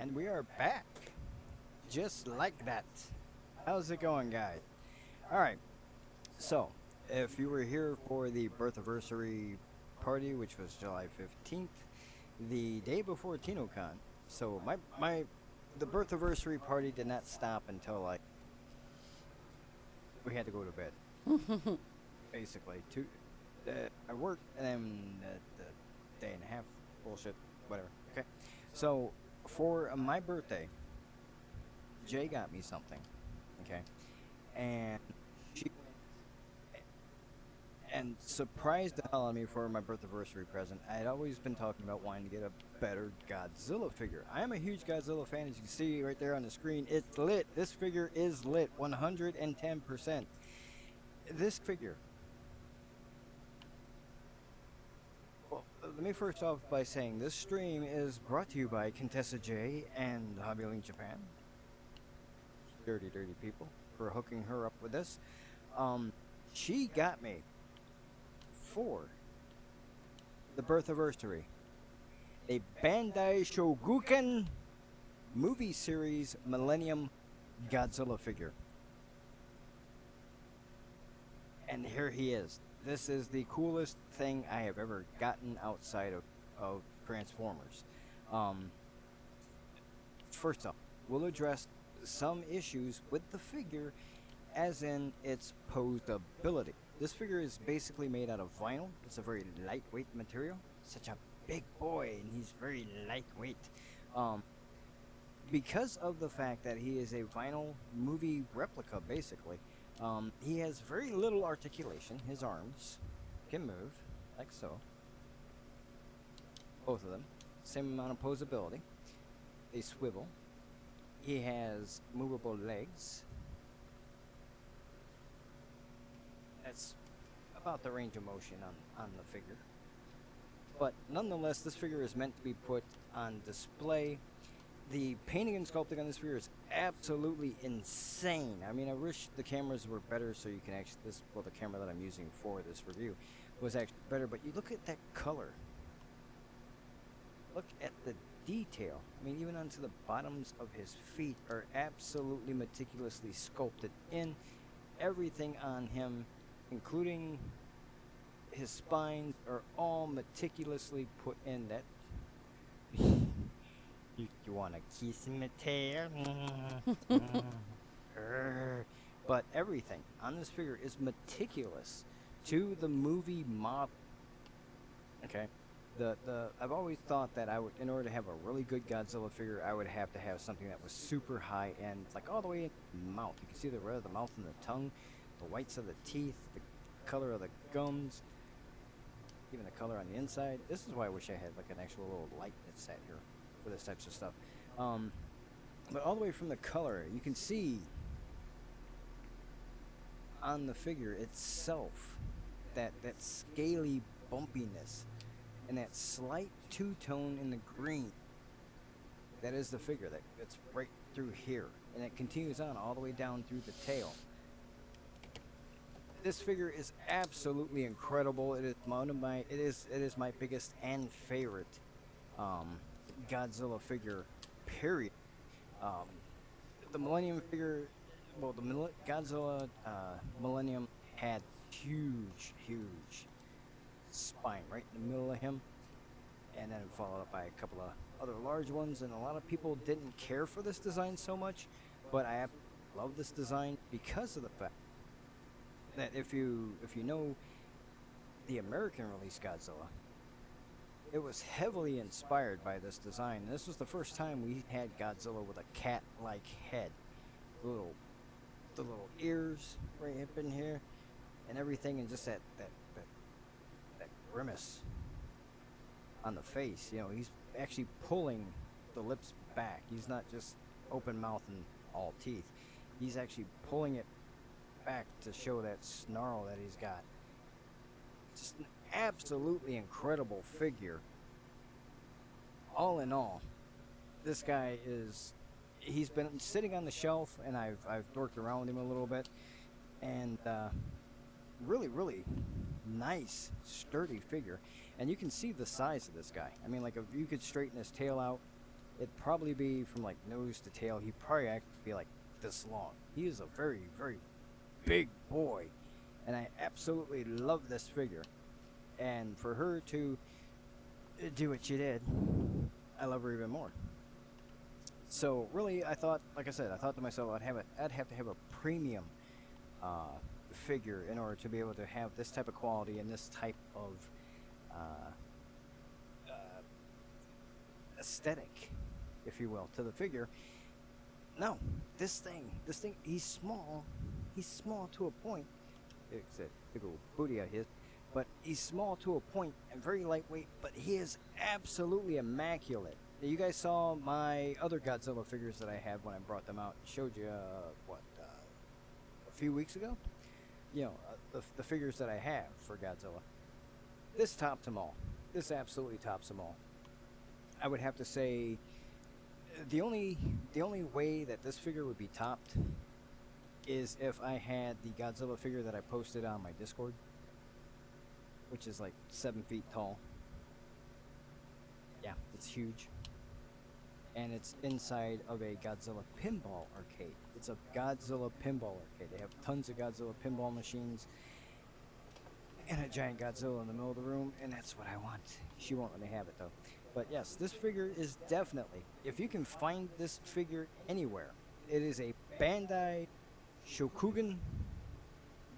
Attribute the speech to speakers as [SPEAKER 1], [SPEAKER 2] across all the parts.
[SPEAKER 1] And we are back. Just like that. How's it going, guys? Alright, so, if you were here for the birth anniversary party, which was July 15th, the day before TinoCon, so the birth anniversary party did not stop until, like, we had to go to bed, basically. I worked, and then the day and a half, bullshit, whatever, okay? So, for my birthday, Jay got me something, okay, and she and surprised the hell out of me for my birth anniversary present. I had always been talking about wanting to get a better Godzilla figure. I am a huge Godzilla fan, as you can see right there on the screen. It's lit. This figure is lit, 110%. This figure. Well, let me first off by saying this stream is brought to you by Contessa J and Hobbylink Japan. Dirty people for hooking her up with this. She got me for the birth anniversary a Bandai Shoguken movie series Millennium Godzilla figure. And here he is. This is the coolest thing I have ever gotten outside of Transformers. First off, we'll address some issues with the figure, as in its posability. This figure is basically made out of vinyl. It's a very lightweight material. Such a big boy, and he's very lightweight. Because of the fact that he is a vinyl movie replica, basically, he has very little articulation. His arms can move, like so. Both of them. Same amount of posability. They swivel. He has movable legs. That's about the range of motion on the figure. But nonetheless, this figure is meant to be put on display. The painting and sculpting on this figure is absolutely insane. I mean, I wish the cameras were better so you can actually, the camera that I'm using for this review was actually better, but you look at that color. Look at the detail. I mean, even onto the bottoms of his feet are absolutely meticulously sculpted in. Everything on him, including his spines, are all meticulously put in. That you want to kiss me, tail? But everything on this figure is meticulous to the movie model. Okay. I've always thought that I would, in order to have a really good Godzilla figure, I would have to have something that was super high end, like all the way in the mouth. You can see the red of the mouth and the tongue, the whites of the teeth, the color of the gums, even the color on the inside. This is why I wish I had like an actual little light that sat here for this types of stuff. But all the way from the color, you can see on the figure itself that scaly bumpiness and that slight two-tone in the green. That is the figure. That's right through here, and it continues on all the way down through the tail. This figure is absolutely incredible. It is one of my it is my biggest and favorite Godzilla figure, period. The Millennium figure, well, the Godzilla Millennium had huge spine right in the middle of him, and then followed up by a couple of other large ones, and a lot of people didn't care for this design so much, but I love this design because of the fact that if you know the American release Godzilla, it was heavily inspired by this design. And this was the first time we had Godzilla with a cat-like head, the little ears right up in here, and everything, and just that grimace on the face. You know, he's actually pulling the lips back. He's not just open mouth and all teeth. He's actually pulling it back to show that snarl that he's got. Just an absolutely incredible figure. All in all, this guy he's been sitting on the shelf, and I've dorked around with him a little bit, and really nice, sturdy figure. And you can see the size of this guy. I mean, like, if you could straighten his tail out, it'd probably be from like nose to tail. He'd probably actually be like this long. He is a very, very big boy, and I absolutely love this figure. And for her to do what she did, I love her even more. So really, I thought, like I said, I thought to myself, I'd have to have a premium figure in order to be able to have this type of quality and this type of uh, aesthetic, if you will, to the figure. No, this thing, he's small. He's small to a point. It's a big old booty of his, but he's small to a point and very lightweight. But he is absolutely immaculate. You guys saw my other Godzilla figures that I had when I brought them out. Showed you a few weeks ago. You know, the figures that I have for Godzilla. This tops them all. This absolutely tops them all. I would have to say the only way that this figure would be topped is if I had the Godzilla figure that I posted on my Discord, which is like 7 feet tall. Yeah, it's huge. And it's inside of a Godzilla pinball arcade. It's a Godzilla pinball arcade. They have tons of Godzilla pinball machines and a giant Godzilla in the middle of the room, and that's what I want. She won't let me have it though. But yes, this figure is definitely, if you can find this figure anywhere, it is a Bandai Shokugan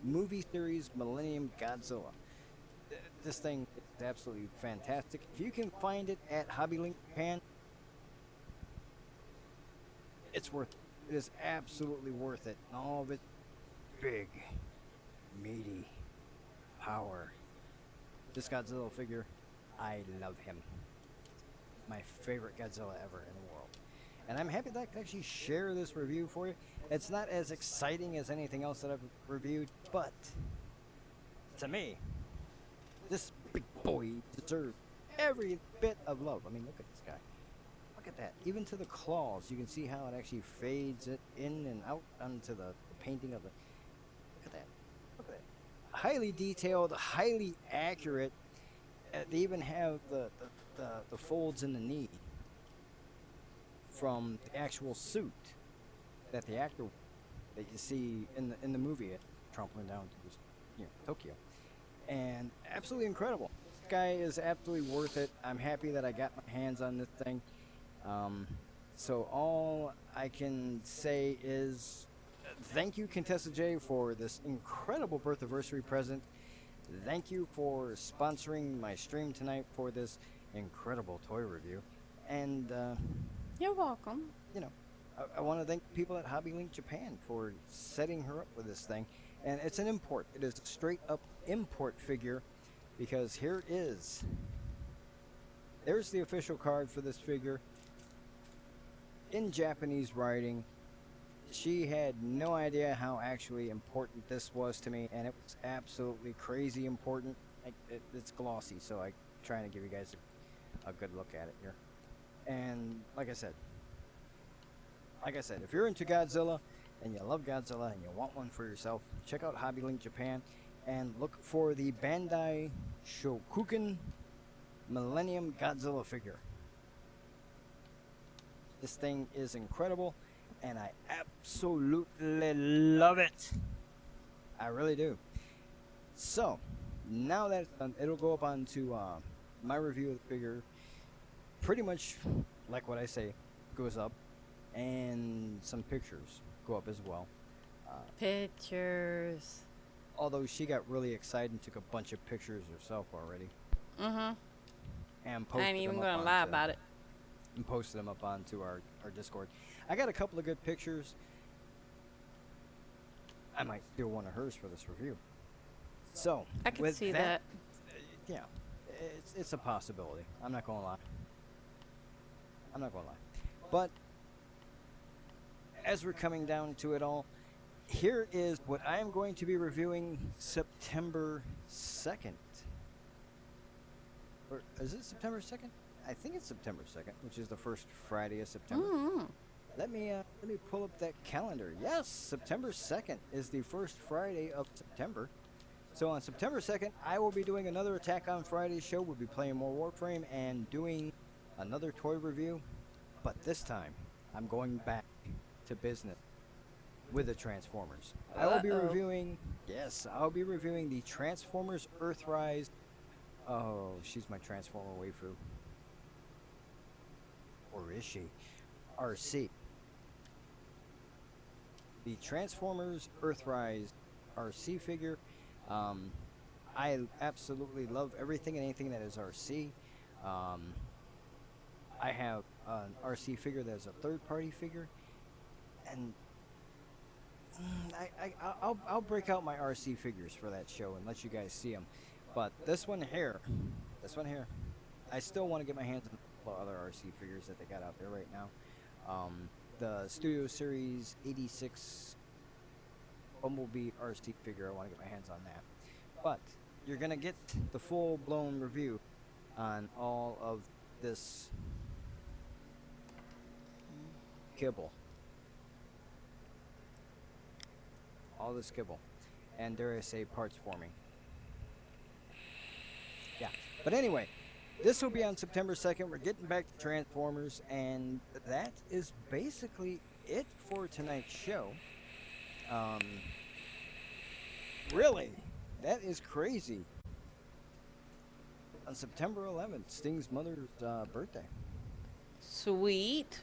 [SPEAKER 1] movie series Millennium Godzilla. This thing is absolutely fantastic. If you can find it at Hobby Link Japan, it's worth it. It is absolutely worth it. And all of it, big, meaty power. This Godzilla figure, I love him. My favorite Godzilla ever in the world. And I'm happy that I can actually share this review for you. It's not as exciting as anything else that I've reviewed, but to me, this big boy deserves every bit of love. I mean, look at this guy. Look at that. Even to the claws, you can see how it actually fades it in and out onto the painting of the... Look at that. Look at that. Highly detailed, highly accurate. They even have the folds in the knee from the actual suit that the actor that you see in the movie trampling down to Tokyo. And absolutely incredible. This guy is absolutely worth it. I'm happy that I got my hands on this thing. So all I can say is thank you, Contessa J, for this incredible birth anniversary present. Thank you for sponsoring my stream tonight for this incredible toy review. And
[SPEAKER 2] you're welcome.
[SPEAKER 1] You know, I want to thank people at Hobby Link Japan for setting her up with this thing. And it's an import. It is a straight up import figure, because there's the official card for this figure in Japanese writing. She had no idea how actually important this was to me, and it was absolutely crazy important. It's glossy, so I'm trying to give you guys a good look at it here. And like I said, if you're into Godzilla and you love Godzilla and you want one for yourself, check out Hobby Link Japan and look for the Bandai Shokugan Millennium Godzilla figure. This thing is incredible, and I absolutely love it. I really do. So, now that it's done, it'll go up onto my review of the figure. Pretty much like what I say goes up, and some pictures go up as well.
[SPEAKER 2] Pictures.
[SPEAKER 1] Although she got really excited and took a bunch of pictures herself already.
[SPEAKER 2] Mm-hmm.
[SPEAKER 1] And posted
[SPEAKER 2] I ain't even
[SPEAKER 1] them
[SPEAKER 2] gonna lie about it.
[SPEAKER 1] And posted them up onto our Discord. I got a couple of good pictures. I might do one of hers for this review. So
[SPEAKER 2] I can see that.
[SPEAKER 1] Yeah, it's a possibility. I'm not gonna lie. But as we're coming down to it all, here is what I am going to be reviewing September 2nd. Or is it September 2nd? I think it's September 2nd, which is the first Friday of September.
[SPEAKER 2] Mm-hmm.
[SPEAKER 1] Let me pull up that calendar. Yes, September 2nd is the first Friday of September. So on September 2nd, I will be doing another Attack on Friday show. We'll be playing more Warframe and doing another toy review But this time, I'm going back to business with the Transformers. I will be
[SPEAKER 2] Uh-oh.
[SPEAKER 1] reviewing, yes, I'll be reviewing the Transformers Earthrise. Oh, she's my Transformer waifu. Or is she? RC. The Transformers Earthrise RC figure. Um, I absolutely love everything and anything that is RC. Um, I have an RC figure that is a third-party figure, and I'll break out my RC figures for that show and let you guys see them. But this one here, I still want to get my hands on the other RC figures that they got out there right now. The Studio Series 86 Bumblebee RC figure, I want to get my hands on that. But you're gonna get the full-blown review on all of this kibble. All this kibble. And dare I say, parts forming. Yeah. But anyway, this will be on September 2nd. We're getting back to Transformers, and that is basically it for tonight's show. Really? That is crazy. On September 11th, Sting's mother's birthday.
[SPEAKER 2] Sweet.